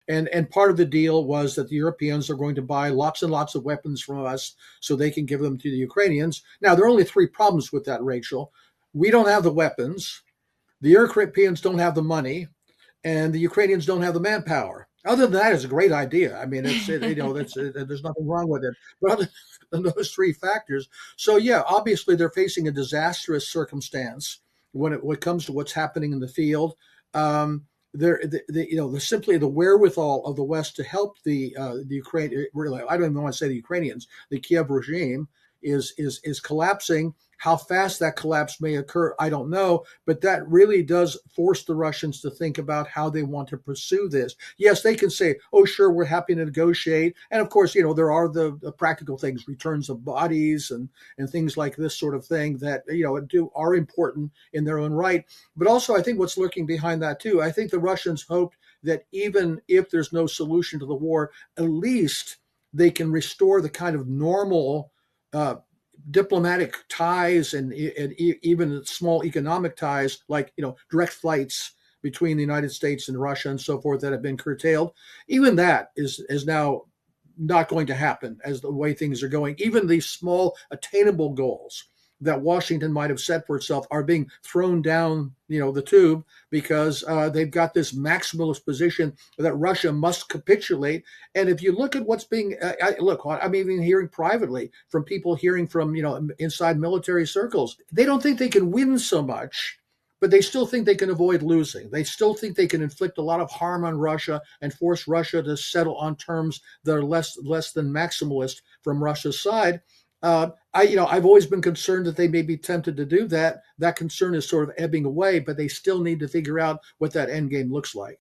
And part of the deal was that the Europeans are going to buy lots and lots of weapons from us so they can give them to the Ukrainians. Now, there are only three problems with that, Rachel. We don't have the weapons, the Europeans don't have the money, and the Ukrainians don't have the manpower. Other than that, it's a great idea. I mean, there's nothing wrong with it. But other than those three factors, so yeah, obviously they're facing a disastrous circumstance when it comes to what's happening in the field. Um, simply the wherewithal of the West to help the Ukraine. Really, I don't even want to say the Ukrainians. The Kiev regime is collapsing. How fast that collapse may occur, I don't know, but that really does force the Russians to think about how they want to pursue this. Yes, they can say, "Oh, sure, we're happy to negotiate," and of course, there are the practical things, returns of bodies and things like this sort of thing that are important in their own right. But also, I think what's lurking behind that too, I think the Russians hoped that even if there's no solution to the war, at least they can restore the kind of normal uh, diplomatic ties and even small economic ties, like direct flights between the United States and Russia and so forth that have been curtailed. Even that is now not going to happen as the way things are going. Even these small attainable goals that Washington might have set for itself are being thrown down, the tube because they've got this maximalist position that Russia must capitulate. And if you look at what's being, I'm even hearing privately from people hearing from, inside military circles, they don't think they can win so much, but they still think they can avoid losing. They still think they can inflict a lot of harm on Russia and force Russia to settle on terms that are less than maximalist from Russia's side. I've always been concerned that they may be tempted to do that. That concern is sort of ebbing away, but they still need to figure out what that end game looks like.